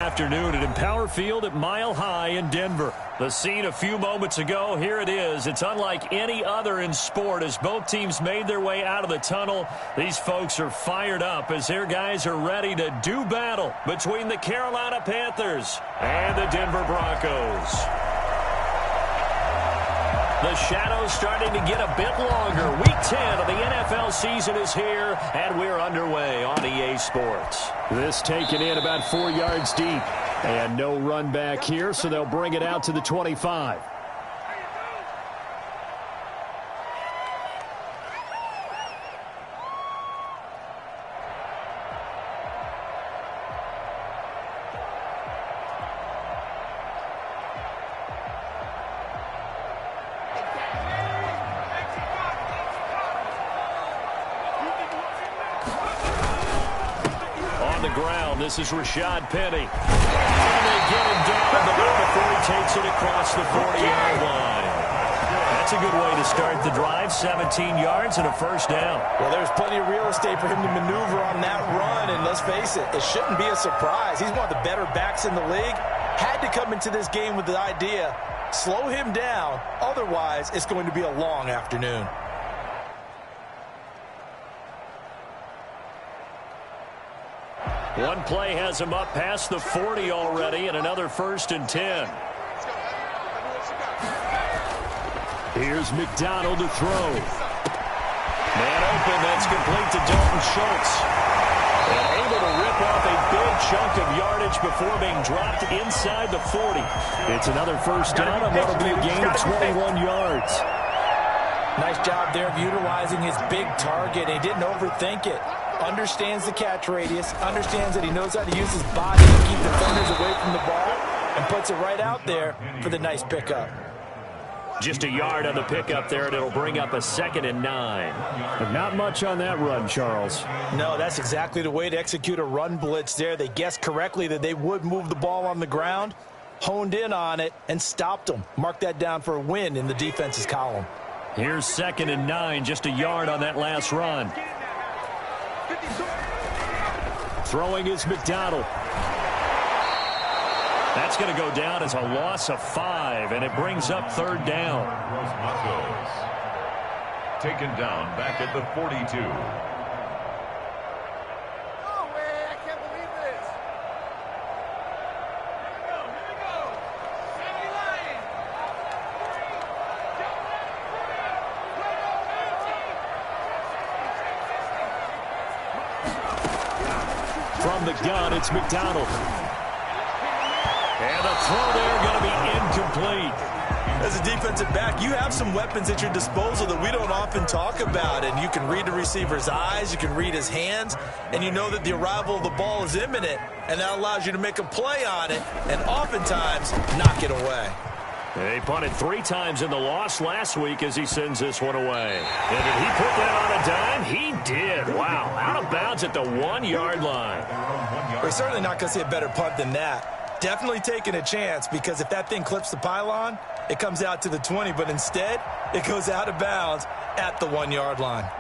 Afternoon at Empower Field at Mile High in Denver. The scene a few moments ago, here it is. It's unlike any other in sport as both teams made their way out of the tunnel. These folks are fired up as their guys are ready to do battle between the Carolina Panthers and the Denver Broncos. The shadow's starting to get a bit longer. Week 10 of the NFL season is here, and we're underway on EA Sports. This taken in about 4 yards deep. And no run back here, so they'll bring it out to the 25. This is Rashad Penny. And they get him down, but not before he takes it across the 40-yard line. That's a good way to start the drive. 17 yards and a first down. Well, there's plenty of real estate for him to maneuver on that run, and let's face it, it shouldn't be a surprise. He's one of the better backs in the league. Had to come into this game with the idea, slow him down, otherwise it's going to be a long afternoon. One play has him up past the 40 already, and another 1st and 10. Here's McDonald to throw. Man open, that's complete to Dalton Schultz. And able to rip off a big chunk of yardage before being dropped inside the 40. It's another first down, and that'll be a gain of 21 yards. Nice job there of utilizing his big target. He didn't overthink it. Understands the catch radius, understands that he knows how to use his body to keep defenders away from the ball, and puts it right out there for the nice pickup. Just a yard on the pickup there, and it'll bring up a 2nd and 9. But not much on that run, Charles. No, that's exactly the way to execute a run blitz there. They guessed correctly that they would move the ball on the ground, honed in on it, and stopped them. Mark that down for a win in the defense's column. Here's 2nd and 9, just a yard on that last run. Throwing is McDonald. That's going to go down as a loss of 5, and it brings up 3rd down. Taken down back at the 42. From the gun, it's McDonald. And the throw there going to be incomplete. As a defensive back, you have some weapons at your disposal that we don't often talk about. And you can read the receiver's eyes, you can read his hands, and you know that the arrival of the ball is imminent. And that allows you to make a play on it and oftentimes knock it away. They punted 3 times in the loss last week as he sends this one away. And did he put that on a dime? He did. Wow. Out of bounds at the 1-yard line. We're certainly not going to see a better punt than that. Definitely taking a chance, because if that thing clips the pylon, it comes out to the 20. But instead, it goes out of bounds at the 1-yard line.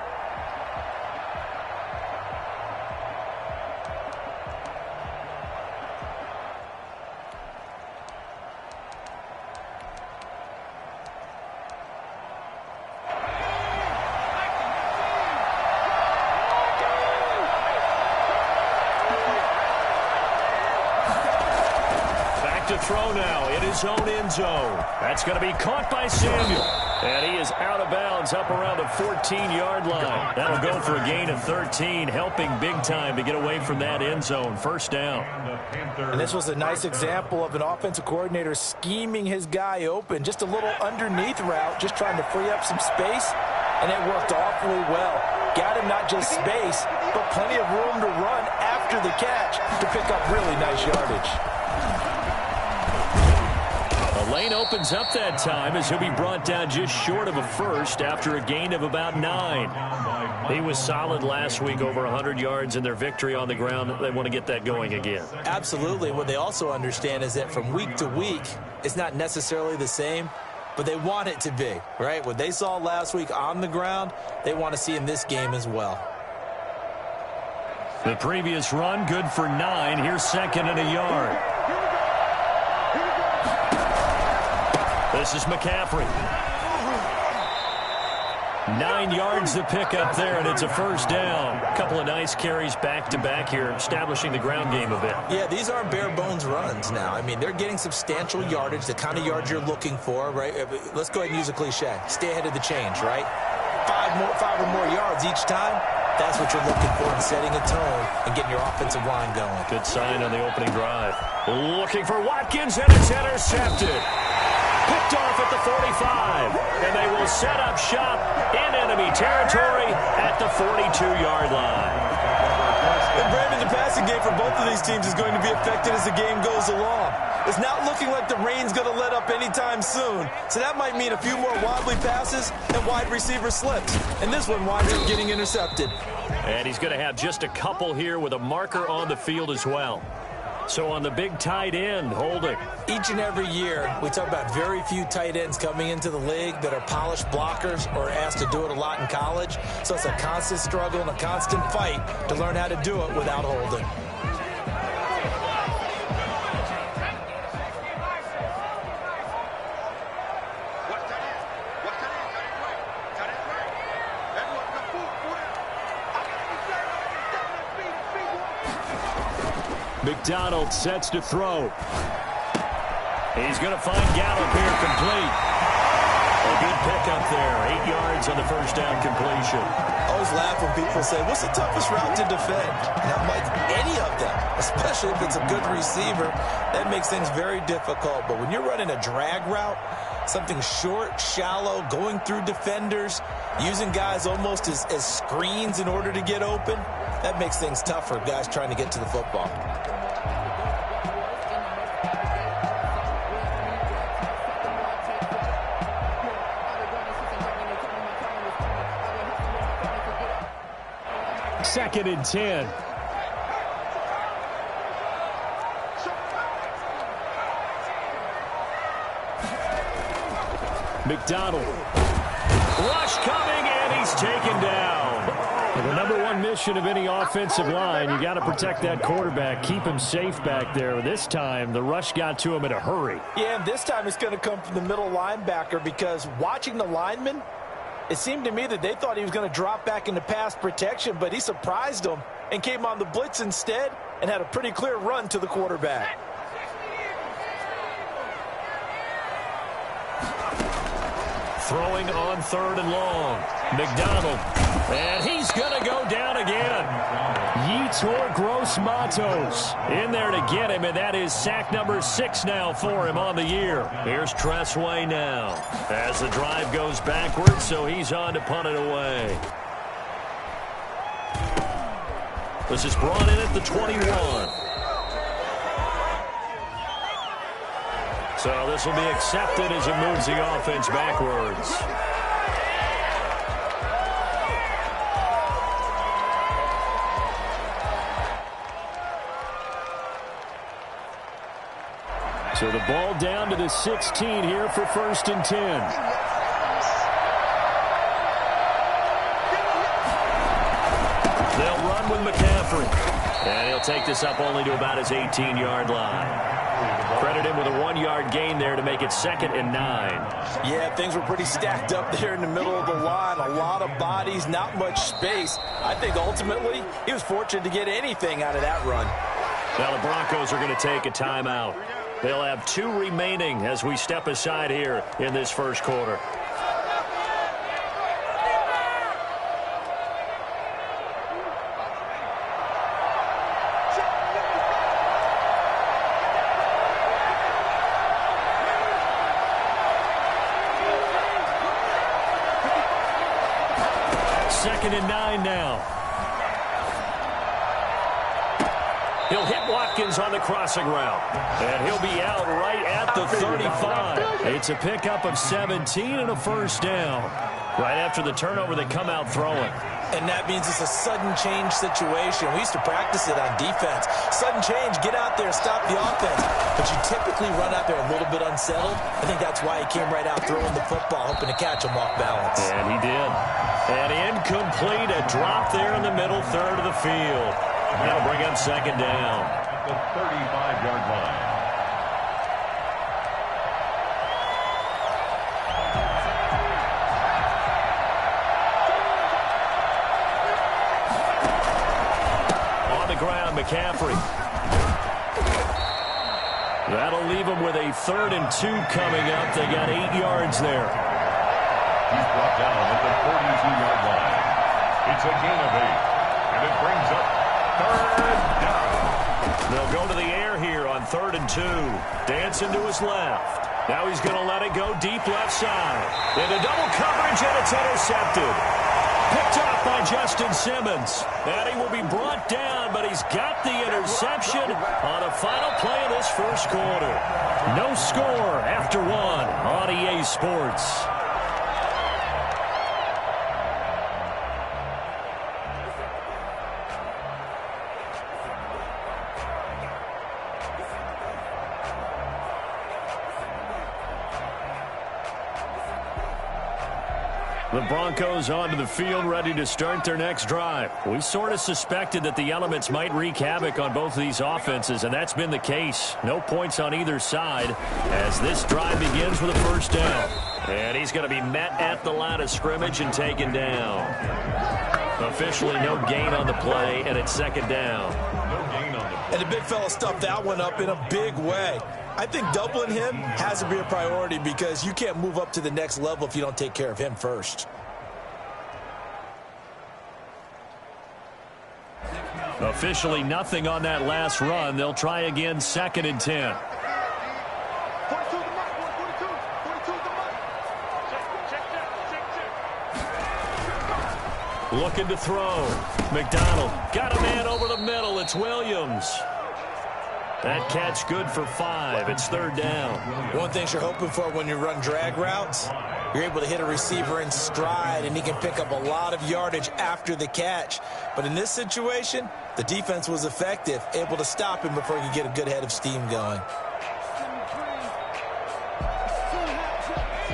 To throw now in his own end zone. That's going to be caught by Samuel. And he is out of bounds up around the 14-yard line. That'll go for a gain of 13, helping big time to get away from that end zone. 1st down. And this was a nice example of an offensive coordinator scheming his guy open. Just a little underneath route, just trying to free up some space, and it worked awfully well. Got him not just space, but plenty of room to run after the catch to pick up really nice yardage. The lane opens up that time as he'll be brought down just short of a first after a gain of about 9. He was solid last week, over 100 yards in their victory on the ground. They want to get that going again. Absolutely. What they also understand is that from week to week, it's not necessarily the same, but they want it to be, right? What they saw last week on the ground, they want to see in this game as well. The previous run, good for 9. Here's second and a yard. This is McCaffrey. 9 yards to pick up there, and it's a first down. A couple of nice carries back-to-back here, establishing the ground game a bit. Yeah, these aren't bare-bones runs now. I mean, they're getting substantial yardage, the kind of yards you're looking for, right? Let's go ahead and use a cliche. Stay ahead of the change, right? 5 or more yards each time. That's what you're looking for in setting a tone and getting your offensive line going. Good sign on the opening drive. Looking for Watkins, and it's intercepted. Picked off at the 45, and they will set up shop in enemy territory at the 42-yard line. And Brandon, the passing game for both of these teams is going to be affected as the game goes along. It's not looking like the rain's going to let up anytime soon, so that might mean a few more wobbly passes and wide receiver slips. And this one winds up getting intercepted. And he's going to have just a couple here with a marker on the field as well. So on the big tight end, holding. Each and every year, we talk about very few tight ends coming into the league that are polished blockers or asked to do it a lot in college. So it's a constant struggle and a constant fight to learn how to do it without holding. McDonald sets to throw. He's going to find Gallup here complete. A good pickup there. 8 yards on the first down completion. I always laugh when people say, what's the toughest route to defend? And I'm like, any of them, especially if it's a good receiver, that makes things very difficult. But when you're running a drag route, something short, shallow, going through defenders, using guys almost as screens in order to get open, that makes things tough for guys trying to get to the football. Second and 10. McDonald. Rush coming, and he's taken down. The number one mission of any offensive line, you got to protect that quarterback, keep him safe back there. This time, the rush got to him in a hurry. Yeah, and this time it's going to come from the middle linebacker because watching the lineman, it seemed to me that they thought he was going to drop back into pass protection, but he surprised them and came on the blitz instead and had a pretty clear run to the quarterback. Throwing on third and long. McDonald. And he's going to go down again. Yetur Gross-Matos in there to get him, and that is sack number 6 now for him on the year. Here's Tressway now as the drive goes backwards, so he's on to punt it away. This is brought in at the 21. So this will be accepted as it moves the offense backwards. So the ball down to the 16 here for first and 10. They'll run with McCaffrey. And he'll take this up only to about his 18-yard line. Credit him with a 1-yard gain there to make it 2nd and 9. Yeah, things were pretty stacked up there in the middle of the line. A lot of bodies, not much space. I think ultimately he was fortunate to get anything out of that run. Now the Broncos are going to take a timeout. They'll have 2 remaining as we step aside here in this first quarter. Second and 9 now. He'll hit Watkins on the crossing route. And he'll be out right at the 35. It's a pickup of 17 and a first down. Right after the turnover, they come out throwing. And that means it's a sudden change situation. We used to practice it on defense. Sudden change, get out there, stop the offense. But you typically run out there a little bit unsettled. I think that's why he came right out throwing the football, hoping to catch him off balance. And he did. And incomplete, a drop there in the middle third of the field. That'll bring up second down. At the 35-yard line. Ground, McCaffrey. That'll leave him with a 3rd and 2 coming up. They got 8 yards there. He's brought down at the 42-yard line. It's a gain of 8. And it brings up 3rd down. They'll go to the air here on 3rd and 2. Dancing to his left. Now he's going to let it go deep left side. Into double coverage, and it's intercepted. Picked up by Justin Simmons. And he will be brought down, but he's got the interception on the final play of this first quarter. No score after 1 on EA Sports. The Broncos onto the field, ready to start their next drive. We sort of suspected that the elements might wreak havoc on both of these offenses, and that's been the case. No points on either side as this drive begins with a first down. And he's going to be met at the line of scrimmage and taken down. Officially no gain on the play, and it's second down. And the big fella stuffed that one up in a big way. I think doubling him has to be a priority because you can't move up to the next level if you don't take care of him first. Officially nothing on that last run. They'll try again, 2nd and 10. Looking to throw. McDonald got a man over the middle. It's Williams. That catch good for 5. It's 3rd down. One thing you're hoping for when you run drag routes, you're able to hit a receiver in stride, and he can pick up a lot of yardage after the catch. But in this situation, the defense was effective, able to stop him before he could get a good head of steam going.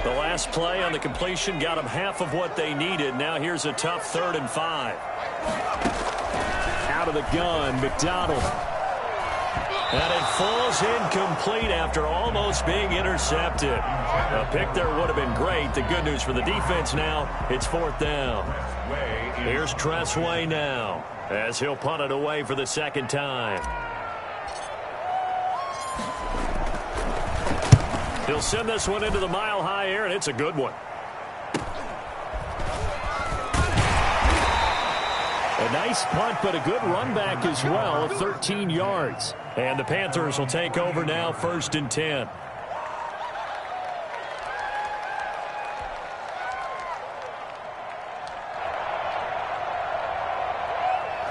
The last play on the completion got them half of what they needed. Now here's a tough 3rd and 5. Out of the gun, McDonald. And it falls incomplete after almost being intercepted. A pick there would have been great. The good news for the defense now, it's 4th down. Here's Tressway now as he'll punt it away for the 2nd time. He'll send this one into the mile-high air, and it's a good one. A nice punt, but a good run back as well, 13 yards. And the Panthers will take over now, 1st and 10.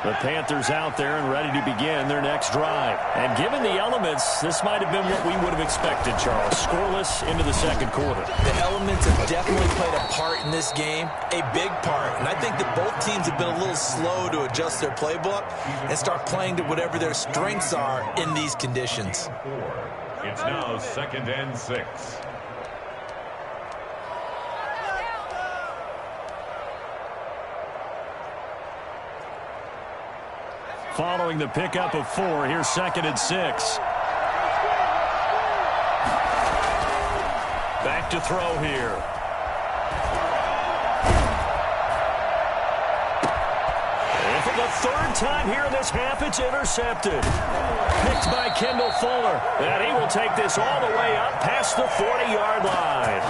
The Panthers out there and ready to begin their next drive. And given the elements, this might have been what we would have expected, Charles. Scoreless into the 2nd quarter. The elements have definitely played a part in this game, a big part. And I think that both teams have been a little slow to adjust their playbook and start playing to whatever their strengths are in these conditions. It's now 2nd and 6. Following the pickup of 4, here's 2nd and 6. Back to throw here. And for the 3rd time here in this half, it's intercepted. Picked by Kendall Fuller. And he will take this all the way up past the 40-yard line.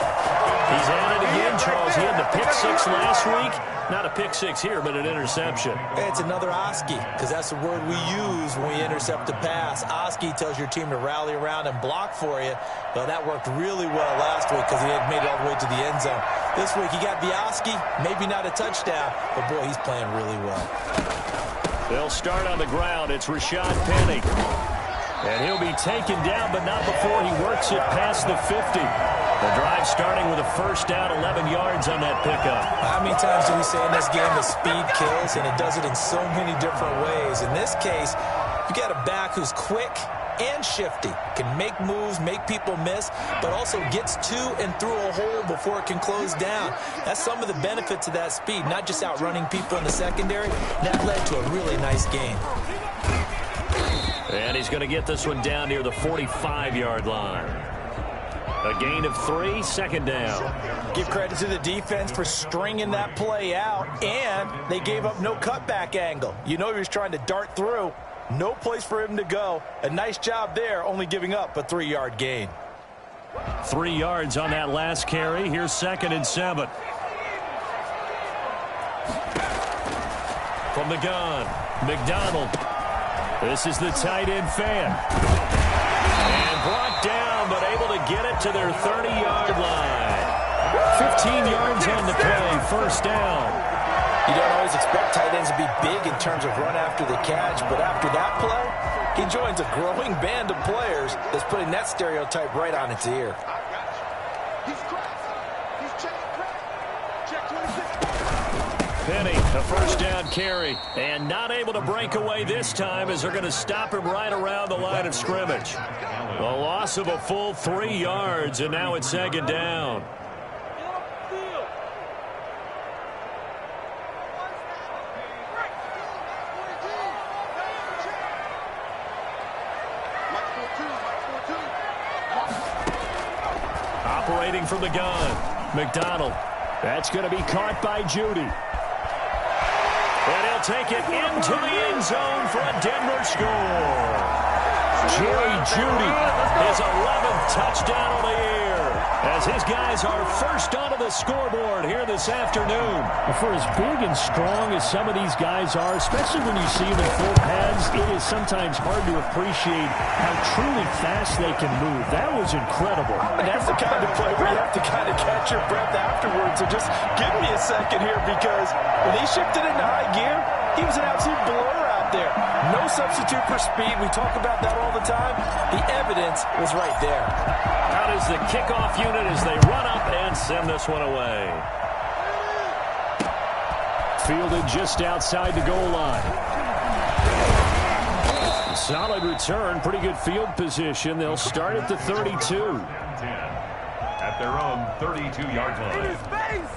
He's at it again, Charles. He had the pick 6 last week. Not a pick 6 here, but an interception. It's another Oski, because that's the word we use when we intercept a pass. Oski tells your team to rally around and block for you. Well, that worked really well last week because he had made it all the way to the end zone. This week, he got the Oski, maybe not a touchdown, but boy, he's playing really well. They'll start on the ground. It's Rashad Penny. And he'll be taken down, but not before he works it past the 50. The drive starting with a first down, 11 yards on that pickup. How many times do we say in this game that speed kills, and it does it in so many different ways? In this case, you got a back who's quick and shifty, can make moves, make people miss, but also gets to and through a hole before it can close down. That's some of the benefits of that speed, not just outrunning people in the secondary. That led to a really nice game. And he's going to get this one down near the 45-yard line. A gain of 3, second down. Give credit to the defense for stringing that play out, and they gave up no cutback angle. You know he was trying to dart through. No place for him to go. A nice job there, only giving up a 3-yard gain. 3 yards on that last carry. Here's 2nd and 7. From the gun, McDonald. This is the tight end fan. And brought down, but able to get it to their 30-yard line. 15 yards on the play, first down. You don't always expect tight ends to be big in terms of run after the catch, but after that play, he joins a growing band of players that's putting that stereotype right on its ear. Penny, a first down carry, and not able to break away this time as they're going to stop him right around the line of scrimmage. A loss of a full 3 yards, and now it's 2nd down. Operating from the gun, McDonald. That's going to be caught by Judy. And he'll take it into the end zone for a Denver score. Jerry Judy, his 11th touchdown on the year, as his guys are first onto the scoreboard here this afternoon. For as big and strong as some of these guys are, especially when you see them in full pads, it is sometimes hard to appreciate how truly fast they can move. That was incredible. And that's the kind of play where you have to kind of catch your breath afterwards. So just give me a second here, because when he shifted into high gear, he was an absolute blur out there. No substitute for speed. We talk about that all the time. The evidence was right there. Out is the kickoff unit as they run up and send this one away. Fielded just outside the goal line. Solid return, pretty good field position. They'll start at the 32. At their own 32-yard line.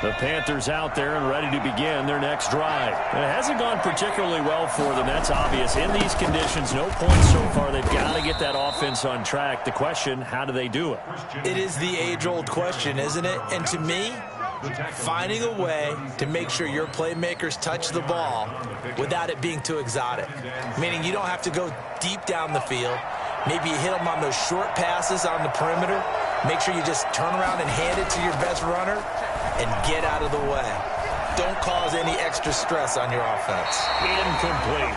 The Panthers out there and ready to begin their next drive. And it hasn't gone particularly well for them. That's obvious. In these conditions, no points so far. They've got to get that offense on track. The question, how do they do it? It is the age-old question, isn't it? And to me, finding a way to make sure your playmakers touch the ball without it being too exotic. Meaning you don't have to go deep down the field. Maybe you hit them on those short passes on the perimeter. Make sure you just turn around and hand it to your best runner and get out of the way. Don't cause any extra stress on your offense. Incomplete.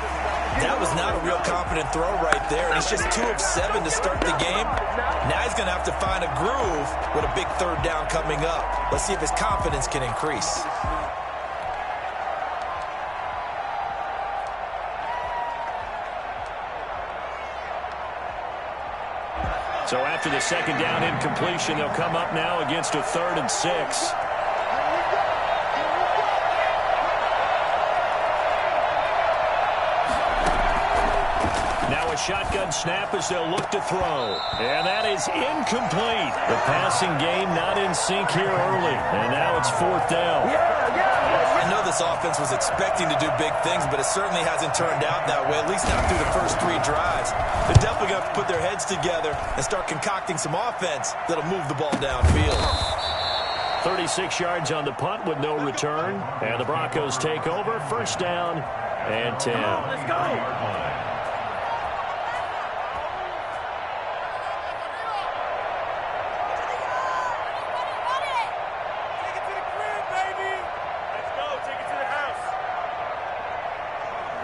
That was not a real confident throw right there, and it's just 2 of 7 to start the game. Now he's going to have to find a groove with a big third down coming up. Let's see if his confidence can increase. So after the second down incompletion, they'll come up now against a 3rd and 6. Now a shotgun snap as they'll look to throw. And that is incomplete. The passing game not in sync here early. And now it's 4th down. I know this offense was expecting to do big things, but it certainly hasn't turned out that way, at least not through the first 3 drives. They're definitely going to have to put their heads together and start concocting some offense that'll move the ball downfield. 36 yards on the punt with no return. And the Broncos take over. First down and 10. Let's go.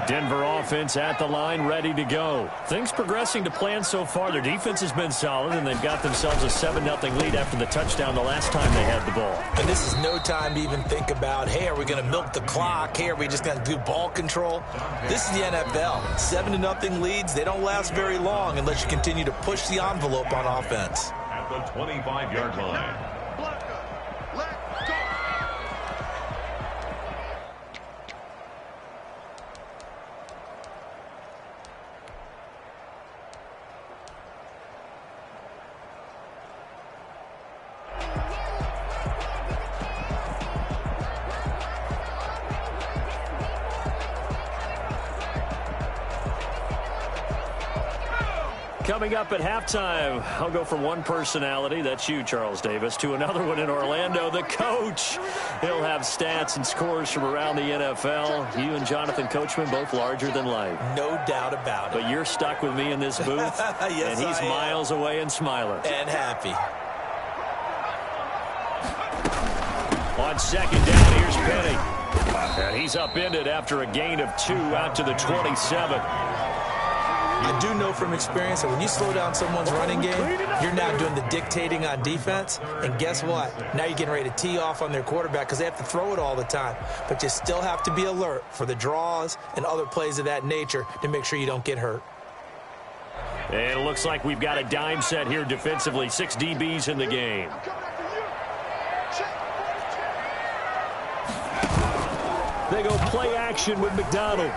Denver offense at the line, ready to go. Things progressing to plan so far. Their defense has been solid, and they've got themselves a 7-0 lead after the touchdown the last time they had the ball. And this is no time to even think about, hey, are we going to milk the clock? Hey, are we just going to do ball control? This is the NFL. 7-0 leads, they don't last very long unless you continue to push the envelope on offense. At the 25-yard line. Coming up at halftime, I'll go from one personality, that's you, Charles Davis, to another one in Orlando, the coach. He'll have stats and scores from around the NFL. You and Jonathan Coachman, both larger than life. No doubt about it. But you're stuck with me in this booth, yes, and he's miles away and smiling. And happy. On second down, here's Penny. And he's upended after a gain of 2 out to the 27. I do know from experience that when you slow down someone's running game, you're now doing the dictating on defense. And guess what? Now you're getting ready to tee off on their quarterback because they have to throw it all the time. But you still have to be alert for the draws and other plays of that nature to make sure you don't get hurt. And it looks like we've got a dime set here defensively. 6 DBs in the game. They go play action with McDonald.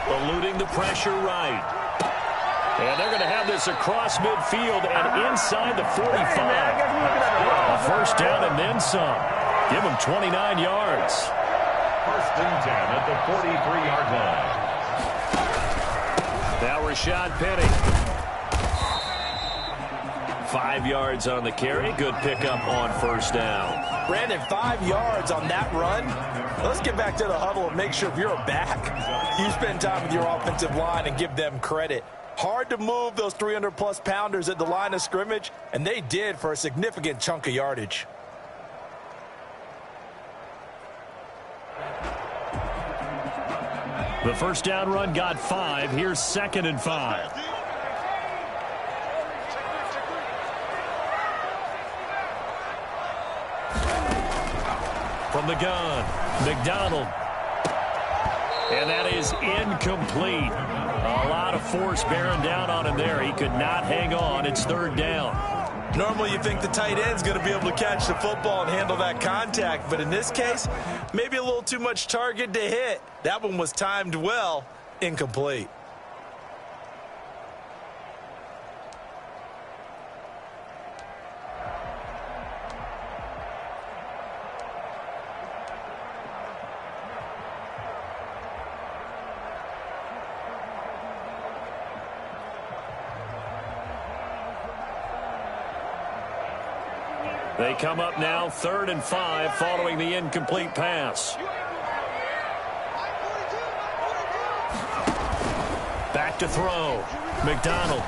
Eluding the pressure right. And they're going to have this across midfield and inside the 45. A first down and then some. Give them 29 yards. First and 10 at the 43-yard line. Now Rashad Penny. 5 yards on the carry. Good pickup on first down. Brandon, 5 yards on that run. Let's get back to the huddle and make sure if you're back, you spend time with your offensive line and give them credit. Hard to move those 300-plus pounders at the line of scrimmage, and they did for a significant chunk of yardage. The first down run got 5. Here's 2nd and 5. From the gun, McDonald. And that is incomplete. A lot of force bearing down on him there. He could not hang on. It's 3rd down. Normally you think the tight end's going to be able to catch the football and handle that contact. But in this case, maybe a little too much target to hit. That one was timed well. Incomplete. They come up now 3rd and 5 following the incomplete pass. Back to throw. McDonald.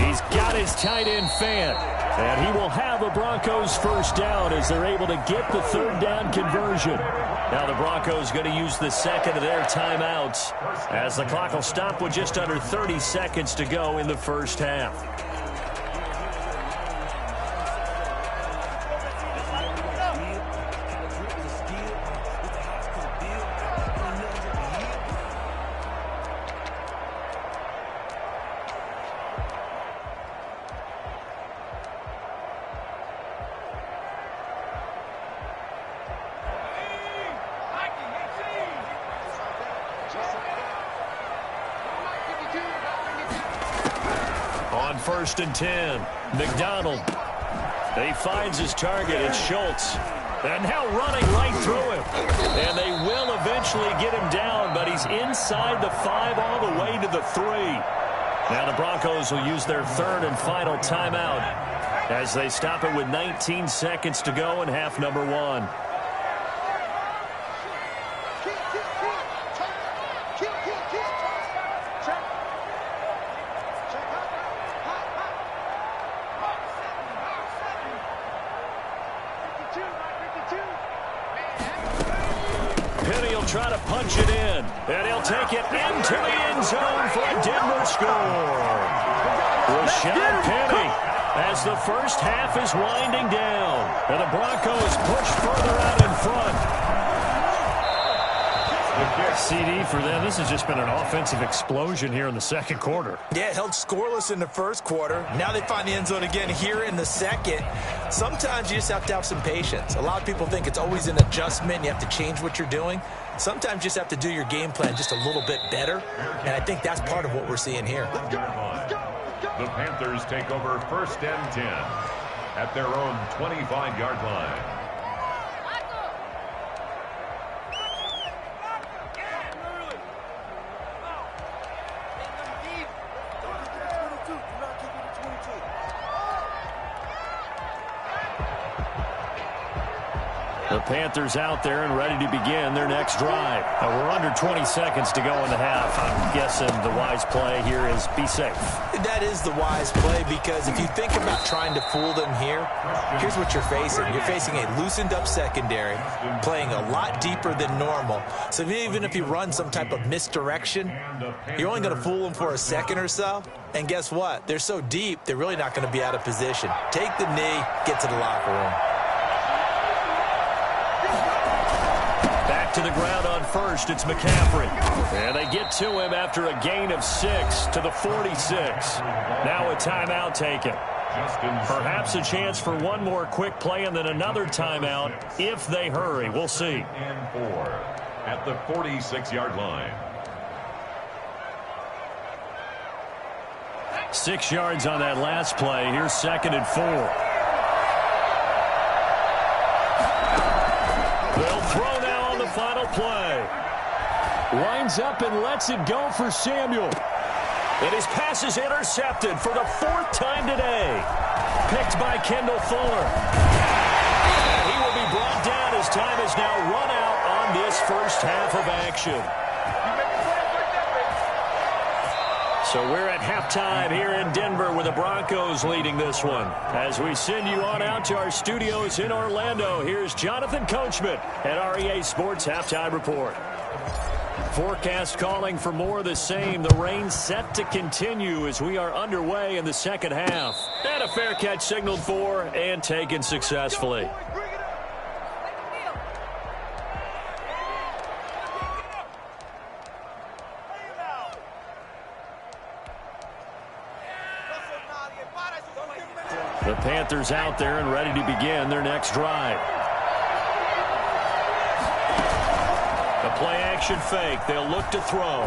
He's got his tight end fan. And he will have a Broncos first down as they're able to get the 3rd down conversion. Now the Broncos going to use the second of their timeouts as the clock will stop with just under 30 seconds to go in the first half. On 1st and 10, McDonald. He finds his target. It's Schultz. And now running right through him. And they will eventually get him down, but he's inside the 5 all the way to the 3. Now the Broncos will use their 3rd and final timeout as they stop it with 19 seconds to go in half number 1. Penny will try to punch it in, and he'll take it into the end zone for a Denver score. Rashad Penny as the first half is winding down, and the Broncos push further out in front. CD for them. This has just been an offensive explosion here in the second quarter. Yeah, held scoreless in the first quarter. Now they find the end zone again here in the second. Sometimes you just have to have some patience. A lot of people think it's always an adjustment. You have to change what you're doing. Sometimes you just have to do your game plan just a little bit better, and I think that's part of what we're seeing here. The Panthers take over 1st and 10 at their own 25-yard line. The Panthers out there and ready to begin their next drive. We're under 20 seconds to go in the half. I'm guessing the wise play here is be safe. That is the wise play, because if you think about trying to fool them here, here's what you're facing. You're facing a loosened up secondary, playing a lot deeper than normal. So even if you run some type of misdirection, you're only going to fool them for a second or so. And guess what? They're so deep, they're really not going to be out of position. Take the knee, get to the locker room. Back to the ground on first, it's McCaffrey. And they get to him after a gain of 6 to the 46. Now a timeout taken. Perhaps a chance for one more quick play and then another timeout if they hurry. We'll see. And 4 at the 46-yard line. 6 yards on that last play. Here's 2nd and 4. They'll throw now on the final play. Lines up and lets it go for Samuel. And his pass is intercepted for the 4th time today. Picked by Kendall Fuller. And he will be brought down as time has now run out on this first half of action. So we're at halftime here in Denver with the Broncos leading this one. As we send you on out to our studios in Orlando, here's Jonathan Coachman at REA Sports Halftime Report. Forecast calling for more of the same. The rain set to continue as we are underway in the second half. And a fair catch signaled for and taken successfully. The Panthers out there and ready to begin their next drive. The play-action fake. They'll look to throw.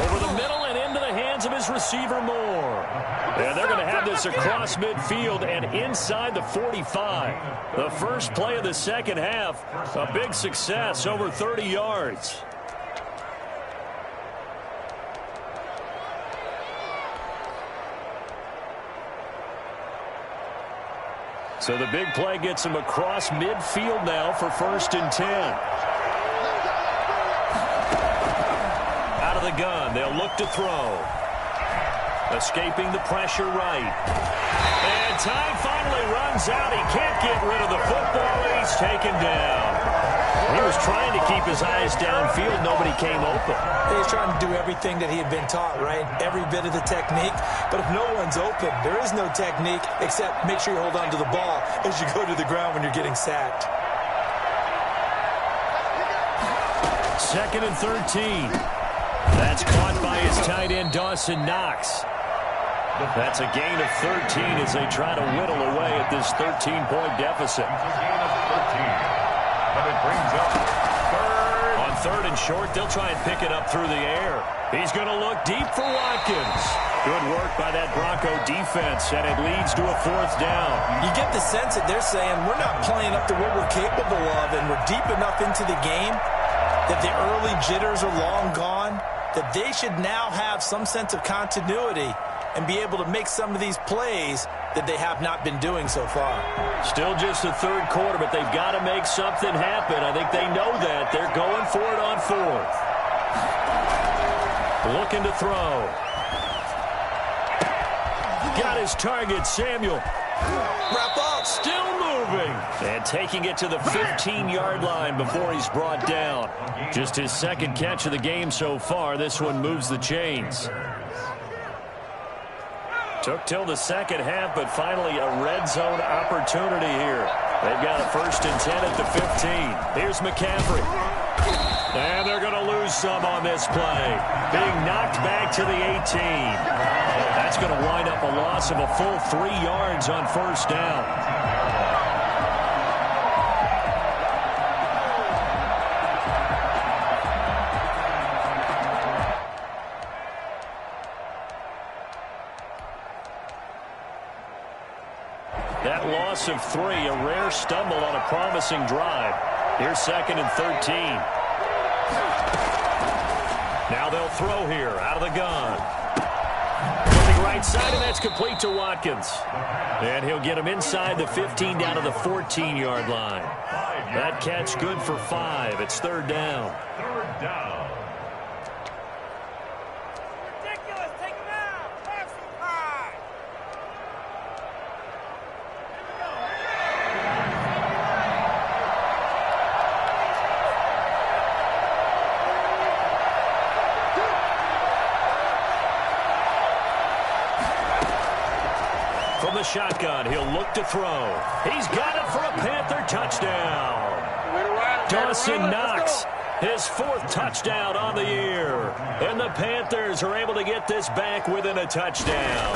Over the middle and into the hands of his receiver Moore. And they're going to have this across midfield and inside the 45. The first play of the second half, a big success, over 30 yards. So the big play gets him across midfield now for 1st and 10. Out of the gun, they'll look to throw. Escaping the pressure right. And time finally runs out. He can't get rid of the football. He's taken down. He was trying to keep his eyes downfield. Nobody came open. He's trying to do everything that he had been taught, right? Every bit of the technique. But if no one's open, there is no technique except make sure you hold on to the ball as you go to the ground when you're getting sacked. 2nd and 13. That's caught by his tight end, Dawson Knox. That's a gain of 13 as they try to whittle away at this 13-point deficit. It's a gain of 13. But it brings up 3rd. On 3rd and short, they'll try and pick it up through the air. He's going to look deep for Watkins. Good work by that Bronco defense, and it leads to a 4th down. You get the sense that they're saying we're not playing up to what we're capable of, and we're deep enough into the game that the early jitters are long gone, that they should now have some sense of continuity and be able to make some of these plays that they have not been doing so far. Still just the 3rd quarter, but they've got to make something happen. I think they know that. They're going for it on 4th. Looking to throw. Got his target, Samuel. Wrap up. Still moving. And taking it to the 15-yard line before he's brought down. Just his 2nd catch of the game so far. This one moves the chains. Took till the second half, but finally a red zone opportunity here. They've got a 1st and 10 at the 15. Here's McCaffrey. And they're going to lose some on this play. Being knocked back to the 18. That's going to wind up a loss of a full 3 yards on 1st down. That loss of 3, a rare stumble on a promising drive. Here's 2nd and 13. Now they'll throw here out of the gun. Flipping right side, and that's complete to Watkins. And he'll get him inside the 15 down to the 14-yard line. That catch good for 5. It's third down. Third down. From the shotgun, he'll look to throw. He's got it for a Panther touchdown. Dawson Knox, his 4th touchdown on the year. And the Panthers are able to get this back within a touchdown.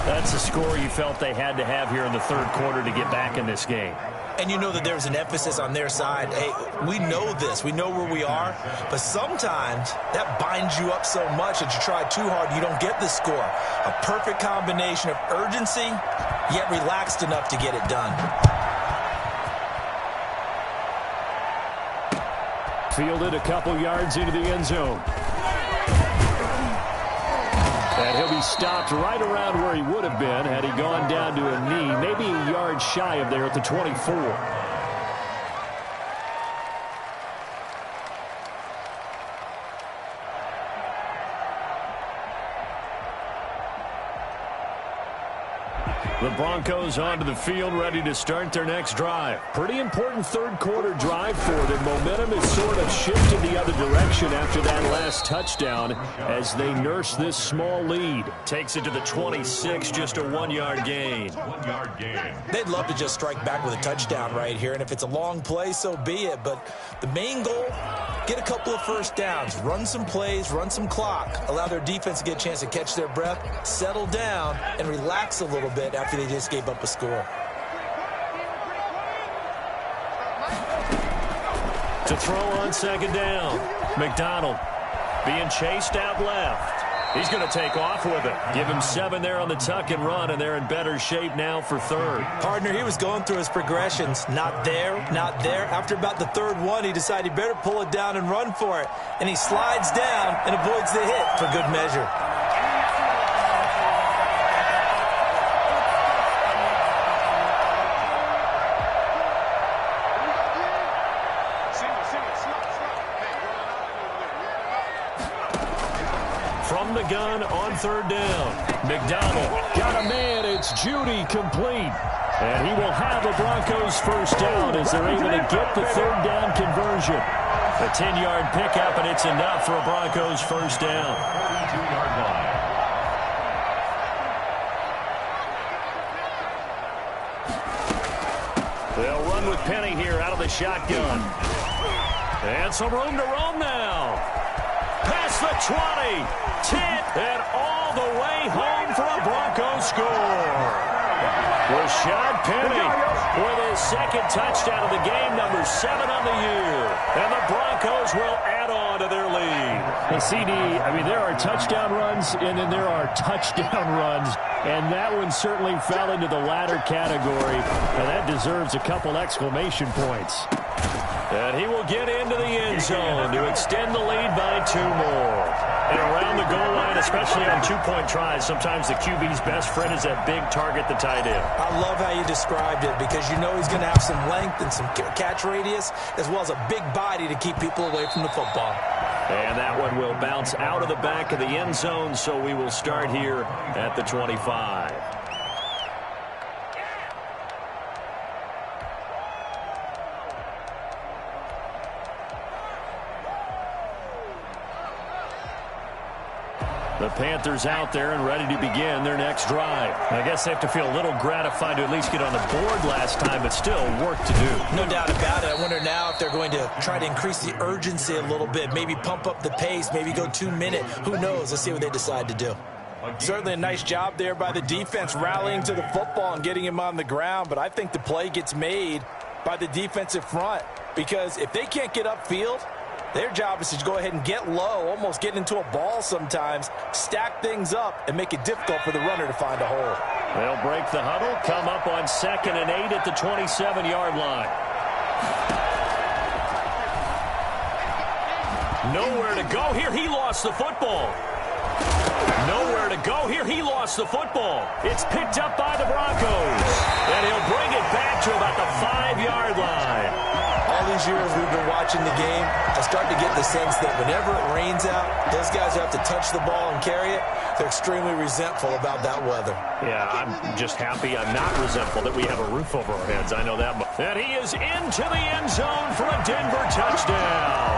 That's a score you felt they had to have here in the third quarter to get back in this game. And you know that there's an emphasis on their side. Hey, we know this. We know where we are. But sometimes that binds you up so much that you try too hard, you don't get the score. A perfect combination of urgency, yet relaxed enough to get it done. Fielded a couple yards into the end zone. And he'll be stopped right around where he would have been had he gone down to a knee, maybe a yard shy of there at the 24. The Broncos onto the field, ready to start their next drive. Pretty important third quarter drive for them. Momentum has sort of shifted the other direction after that last touchdown as they nurse this small lead. Takes it to the 26, just a 1-yard gain. 1-yard gain. They'd love to just strike back with a touchdown right here, and if it's a long play, so be it. But the main goal, get a couple of first downs, run some plays, run some clock, allow their defense to get a chance to catch their breath, settle down, and relax a little bit after they just gave up a score. To throw on second down. McDonald being chased out left. He's going to take off with it. Give him 7 there on the tuck and run, and they're in better shape now for third. Partner, he was going through his progressions. Not there, not there. After about the third one, he decided he better pull it down and run for it. And he slides down and avoids the hit for good measure. From the gun on third down. McDonald got a man. It's Judy complete. And he will have the Broncos first down as they're able to get the third down conversion. A 10-yard pickup, and it's enough for a Broncos first down. 32-yard line. They'll run with Penny here out of the shotgun. And some room to roam now. Past the 20, 10, and all the way home for a Broncos score. Rashad Penny with his second touchdown of the game, number 7 on the year. And the Broncos will add on to their lead. Hey, CD, I mean, there are touchdown runs, and then there are touchdown runs. And that one certainly fell into the latter category. And that deserves a couple exclamation points. And he will get into the end zone to extend the lead by 2 more. And around the goal line, especially on 2-point tries, sometimes the QB's best friend is that big target, the tight end. I love how you described it because you know he's going to have some length and some catch radius as well as a big body to keep people away from the football. And that one will bounce out of the back of the end zone, so we will start here at the 25. The Panthers out there and ready to begin their next drive. I guess they have to feel a little gratified to at least get on the board last time, but still work to do. No doubt about it. I wonder now if they're going to try to increase the urgency a little bit, maybe pump up the pace, maybe go 2 minute. Who knows? Let's see what they decide to do. Certainly a nice job there by the defense rallying to the football and getting him on the ground, but I think the play gets made by the defensive front because if they can't get upfield, their job is to go ahead and get low, almost get into a ball sometimes, stack things up, and make it difficult for the runner to find a hole. They'll break the huddle, come up on 2nd and 8 at the 27-yard line. Nowhere to go here. He lost the football. Nowhere to go here. He lost the football. It's picked up by the Broncos. And he'll bring it back to about the 5-yard line. All these years we've been watching the game, I start to get the sense that whenever it rains out, those guys who have to touch the ball and carry it, they're extremely resentful about that weather. Yeah, I'm just happy I'm not resentful that we have a roof over our heads. I know that much. And he is into the end zone for a Denver touchdown.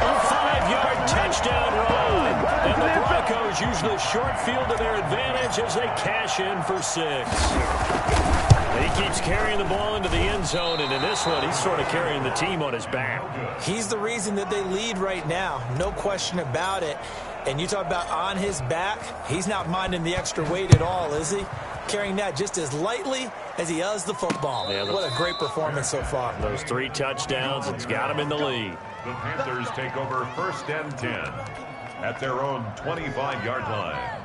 A 5-yard touchdown run. And the Broncos use the short field to their advantage as they cash in for 6. He keeps carrying the ball into the end zone, and in this one, he's sort of carrying the team on his back. He's the reason that they lead right now. No question about it. And you talk about on his back, he's not minding the extra weight at all, is he? Carrying that just as lightly as he does the football. Yeah, what a great performance so far. Those 3 touchdowns, it's got him in the lead. The Panthers take over 1st and 10 at their own 25-yard line.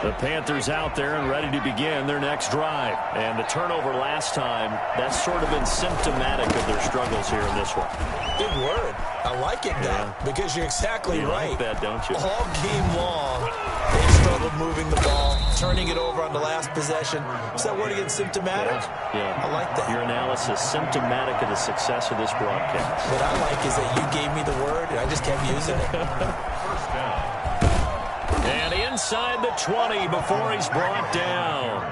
The Panthers out there and ready to begin their next drive. And the turnover last time, that's sort of been symptomatic of their struggles here in this one. Good word. I like it, though, because you're exactly right. You like that, don't you? All game long, they struggled moving the ball, turning it over on the last possession. Is that word again, symptomatic? Yeah. I like that. Your analysis, symptomatic of the success of this broadcast. What I like is that you gave me the word, and I just kept using it. First down. And inside the 20 before he's brought down.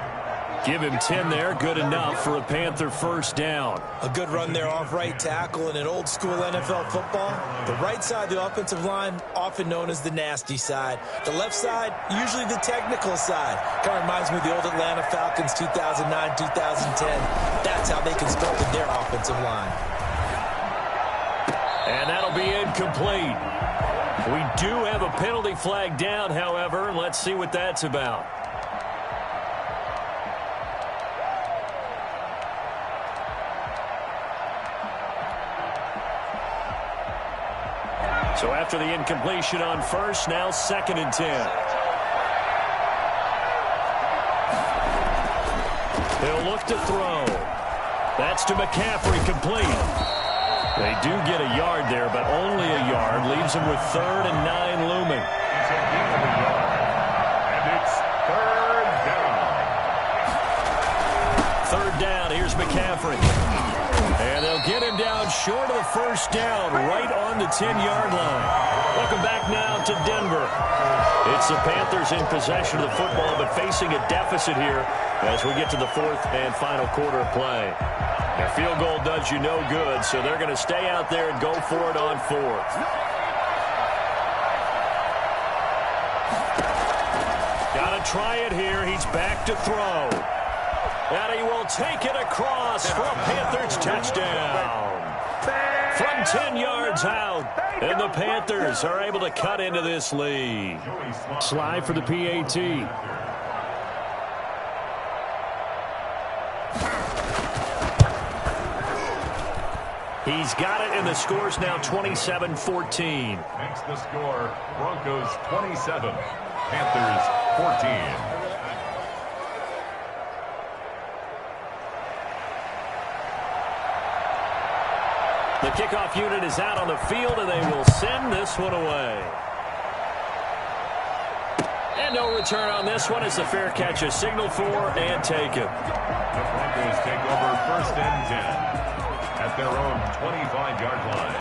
Give him 10 there. Good enough for a Panther first down. A good run there off right tackle in an old school NFL football. The right side of the offensive line, often known as the nasty side. The left side, usually the technical side. Kind of reminds me of the old Atlanta Falcons 2009, 2010. That's how they constructed their offensive line. And that'll be incomplete. We do have a penalty flag down, however, and let's see what that's about. So after the incompletion on first, now 2nd and 10. He'll look to throw. That's to McCaffrey, complete. They do get a yard there, but only a yard. Leaves them with 3rd and 9 looming. It's a gain of a yard. And it's 3rd down. 3rd down. Here's McCaffrey. And they'll get him down short of the first down, right on the 10-yard line. Welcome back now to Denver. It's the Panthers in possession of the football, but facing a deficit here as we get to the 4th and final quarter of play. A field goal does you no good, so they're going to stay out there and go for it on 4th. Got to try it here. He's back to throw. And he will take it across for a Panthers touchdown. From 10 yards out, and the Panthers are able to cut into this lead. Slide for the PAT. He's got it, and the score's now 27-14. Makes the score Broncos 27, Panthers 14. The kickoff unit is out on the field, and they will send this one away. And no return on this one as the fair catch is signaled for and taken. The Broncos take over 1st and 10 at their own 25-yard line.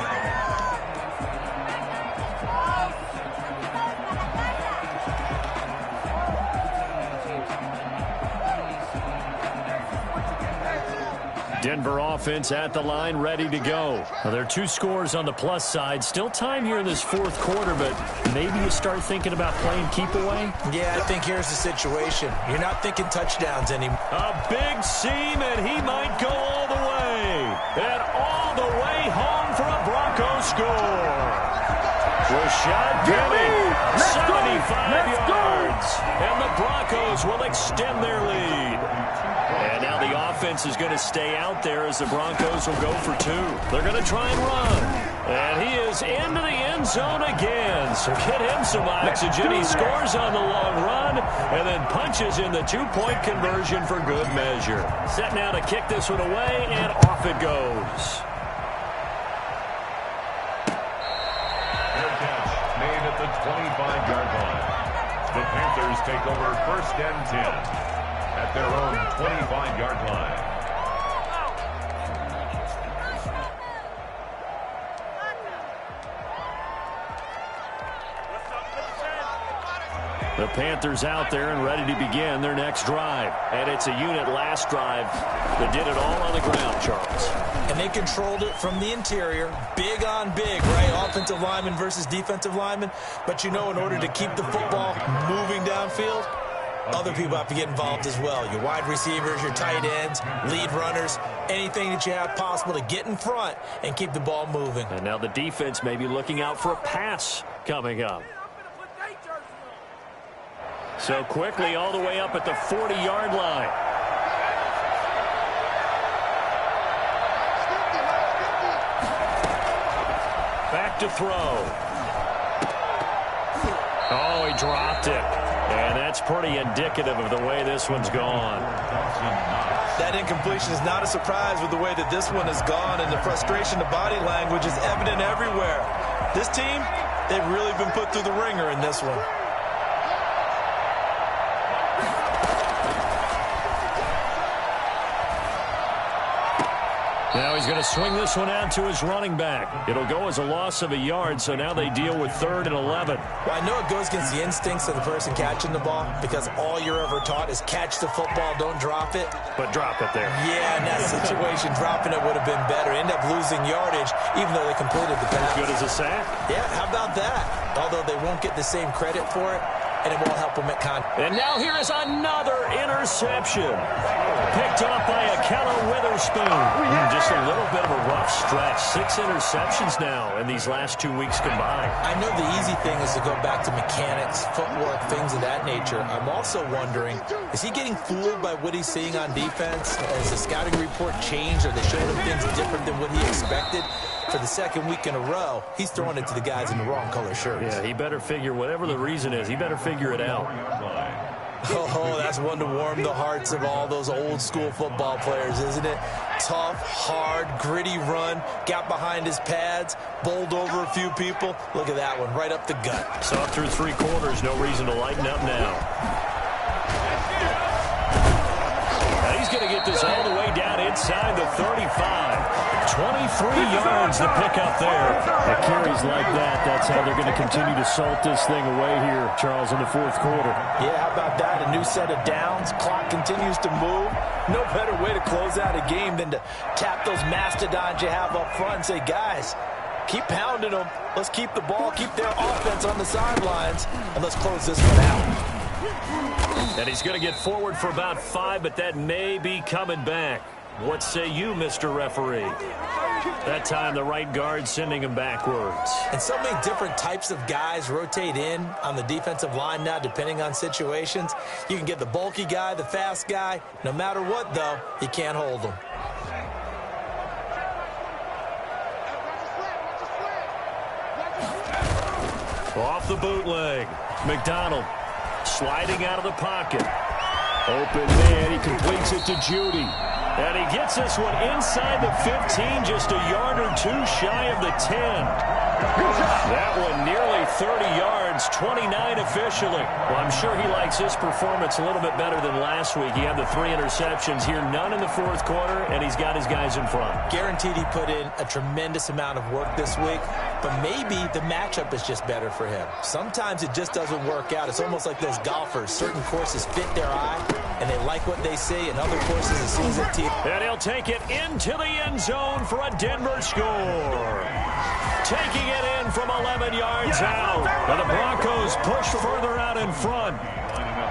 Denver offense at the line, ready to go. Well, there are 2 scores on the plus side. Still time here in this 4th quarter, but maybe you start thinking about playing keep away? Yeah, I think here's the situation. You're not thinking touchdowns anymore. A big seam, and he might go all the way. And all the way home for a Broncos score. Rashad Penny, 75 yards. And the Broncos will extend their lead. And now the offense is going to stay out there as the Broncos will go for 2. They're going to try and run. And he is into the end zone again. So get him some oxygen. He scores on the long run and then punches in the 2-point conversion for good measure. Set now to kick this one away, and off it goes. Fair catch Panthers take over 1st and 10 at their own 25-yard line. The Panthers out there and ready to begin their next drive. And it's a unit last drive that did it all on the ground, Charles. And they controlled it from the interior. Big on big, right? Offensive lineman versus defensive lineman. But you know, in order to keep the football moving downfield, other people have to get involved as well. Your wide receivers, your tight ends, lead runners, anything that you have possible to get in front and keep the ball moving. And now the defense may be looking out for a pass coming up. So quickly all the way up at the 40-yard line. Back to throw. Oh, he dropped it. And that's pretty indicative of the way this one's gone. That incompletion is not a surprise with the way that this one has gone, and the frustration, the body language is evident everywhere. This team, they've really been put through the ringer in this one. Now he's going to swing this one out to his running back. It'll go as a loss of a yard, so now they deal with 3rd and 11. Well, I know it goes against the instincts of the person catching the ball because all you're ever taught is catch the football, don't drop it. But drop it there. Yeah, in that situation, dropping it would have been better. End up losing yardage, even though they completed the pass. As good as a sack. Yeah, how about that? Although they won't get the same credit for it, and it won't help them at contact. And now here is another interception. Picked off by Akella Witherspoon. Just a little bit of a rough stretch. 6 interceptions now in these last 2 weeks combined. I know the easy thing is to go back to mechanics, footwork, things of that nature. I'm also wondering, is he getting fooled by what he's seeing on defense? Has the scouting report changed? Are they showing him things different than what he expected? For the 2nd week in a row, he's throwing it to the guys in the wrong color shirts. Yeah, he better figure, whatever the reason is, he better figure it out. Oh, that's one to warm the hearts of all those old school football players, isn't it? Tough, hard, gritty run, got behind his pads, bowled over a few people. Look at that one, right up the gut. Saw through 3 quarters, no reason to lighten up now. Now he's going to get this all the way down inside the 35. 23 yards to pick up there. At carries like that, that's how they're going to continue to salt this thing away here, Charles, in the 4th quarter. Yeah, how about that? A new set of downs. Clock continues to move. No better way to close out a game than to tap those mastodons you have up front and say, guys, keep pounding them. Let's keep the ball, keep their offense on the sidelines, and let's close this one out. And he's going to get forward for about 5, but that may be coming back. What say you, Mr. Referee? That time the right guard sending him backwards. And so many different types of guys rotate in on the defensive line now, depending on situations. You can get the bulky guy, the fast guy. No matter what, though, you can't hold them. Off the bootleg. McDonald sliding out of the pocket. Open man, he completes it to Judy. And he gets this one inside the 15, just a yard or 2 shy of the 10. That one nearly 30 yards, 29 officially. Well, I'm sure he likes his performance a little bit better than last week. He had the 3 interceptions here, none in the 4th quarter, and he's got his guys in front. Guaranteed he put in a tremendous amount of work this week, but maybe the matchup is just better for him. Sometimes it just doesn't work out. It's almost like those golfers. Certain courses fit their eye, and they like what they see, and other courses, as soon as they tee. And he'll take it into the end zone for a Denver score. Taking it in from 11 yards out. And the Broncos push further out in front.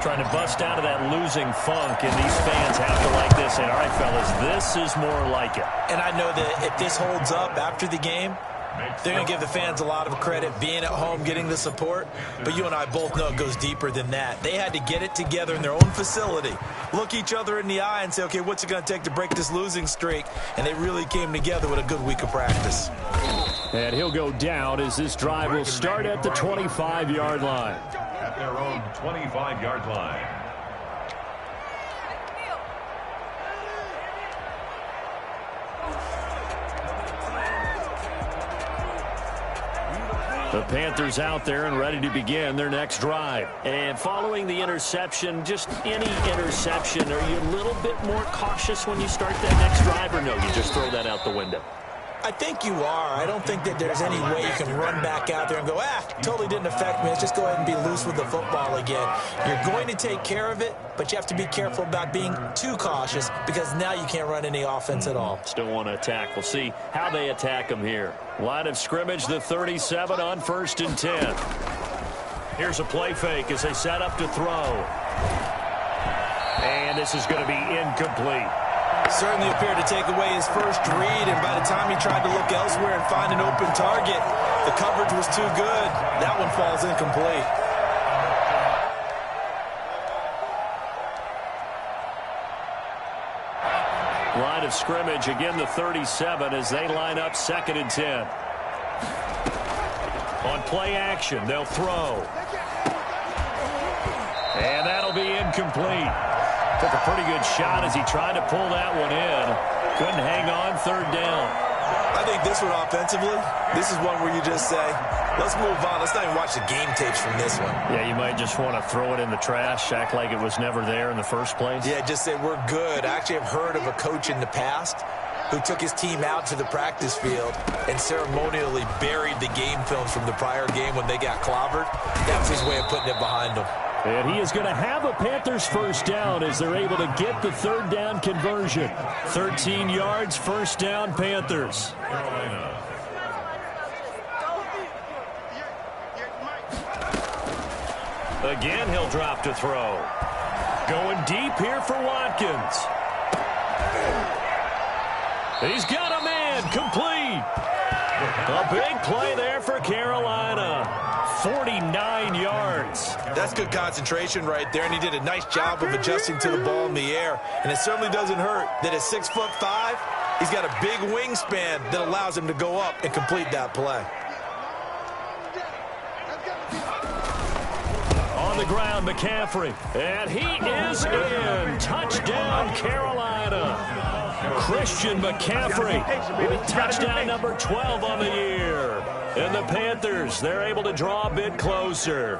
Trying to bust out of that losing funk, and these fans have to like this. And all right, fellas, this is more like it. And I know that if this holds up after the game, they're going to give the fans a lot of credit being at home, getting the support. But you and I both know it goes deeper than that. They had to get it together in their own facility, look each other in the eye and say, okay, what's it going to take to break this losing streak? And they really came together with a good week of practice. And he'll go down as this drive will start at the 25-yard line. At their own 25-yard line. The Panthers out there and ready to begin their next drive. And following the interception, just any interception, are you a little bit more cautious when you start that next drive, or no, you just throw that out the window? I think you are. I don't think that there's any way you can run back out there and go, totally didn't affect me. Let's just go ahead and be loose with the football again. You're going to take care of it, but you have to be careful about being too cautious because now you can't run any offense at all. Still want to attack. We'll see how they attack them here. Line of scrimmage, the 37 on 1st and 10. Here's a play fake as they set up to throw. And this is going to be incomplete. Certainly appeared to take away his first read, and by the time he tried to look elsewhere and find an open target, the coverage was too good. That one falls incomplete. Line of scrimmage, again the 37 as they line up 2nd and 10. On play action, they'll throw. And that'll be incomplete. Took a pretty good shot as he tried to pull that one in. Couldn't hang on, 3rd down. I think this one offensively, this is one where you just say, let's move on. Let's not even watch the game tapes from this one. Yeah, you might just want to throw it in the trash, act like it was never there in the first place. Yeah, just say we're good. I actually have heard of a coach in the past who took his team out to the practice field and ceremonially buried the game films from the prior game when they got clobbered. That was his way of putting it behind them. And he is going to have a Panthers first down as they're able to get the 3rd down conversion. 13 yards, 1st down, Panthers. Again, he'll drop to throw. Going deep here for Watkins. He's got a man, complete. A big play there for Carolina. 49 yards. That's good concentration right there, and he did a nice job of adjusting to the ball in the air. And it certainly doesn't hurt that at 6'5", he's got a big wingspan that allows him to go up and complete that play. On the ground, McCaffrey. And he is in. Touchdown, Carolina. Christian McCaffrey, touchdown number 12 on the year. And the Panthers, they're able to draw a bit closer.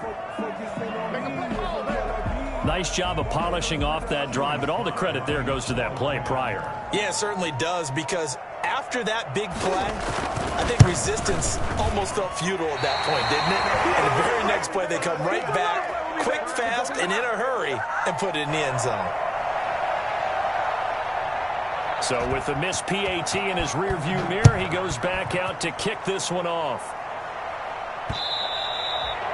Nice job of polishing off that drive, but all the credit there goes to that play prior. Yeah, it certainly does, because after that big play, I think resistance almost felt futile at that point, didn't it? And the very next play, they come right back, quick, fast, and in a hurry, and put it in the end zone. So with the missed PAT in his rearview mirror, he goes back out to kick this one off.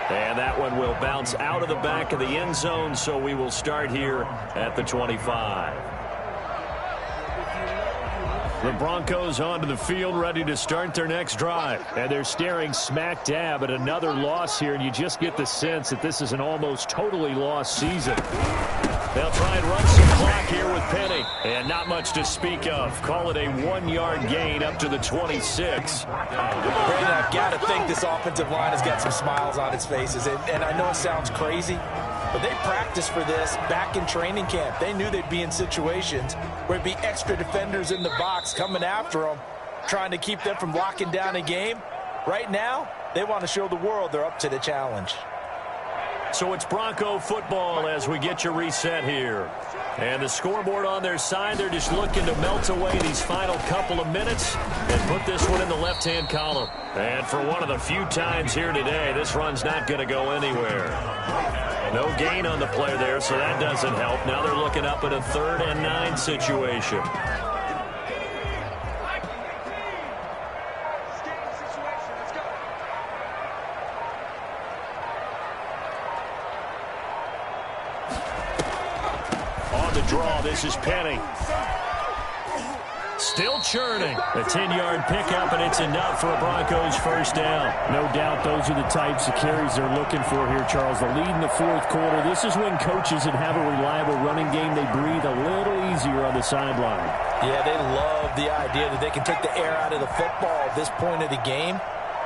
And that one will bounce out of the back of the end zone, so we will start here at the 25. The Broncos onto the field, ready to start their next drive. And they're staring smack dab at another loss here, and you just get the sense that this is an almost totally lost season. They'll try and run some clock here with Penny. And not much to speak of. Call it a 1-yard gain up to the 26. Brandon, I've got to think this offensive line has got some smiles on its faces. And I know it sounds crazy, but they practiced for this back in training camp. They knew they'd be in situations where it'd be extra defenders in the box coming after them, trying to keep them from locking down a game. Right now, they want to show the world they're up to the challenge. So it's Bronco football as we get you reset here. And the scoreboard on their side, they're just looking to melt away these final couple of minutes and put this one in the left-hand column. And for one of the few times here today, this run's not going to go anywhere. No gain on the play there, so that doesn't help. Now they're looking up at a 3rd and 9 situation. Draw. This is Penny. Still churning. A 10-yard pickup, and it's enough for a Broncos first down. No doubt those are the types of carries they're looking for here, Charles. The lead in the 4th quarter. This is when coaches that have a reliable running game, they breathe a little easier on the sideline. Yeah, they love the idea that they can take the air out of the football at this point of the game.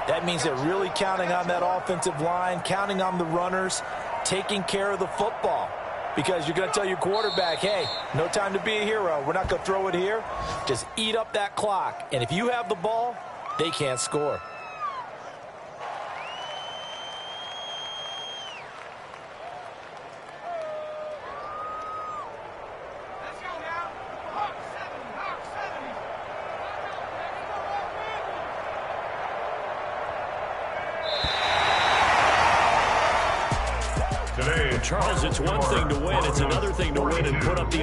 That means they're really counting on that offensive line, counting on the runners, taking care of the football. Because you're going to tell your quarterback, hey, no time to be a hero. We're not going to throw it here. Just eat up that clock. And if you have the ball, they can't score. Charles, it's one thing to win. It's another thing to win and put up the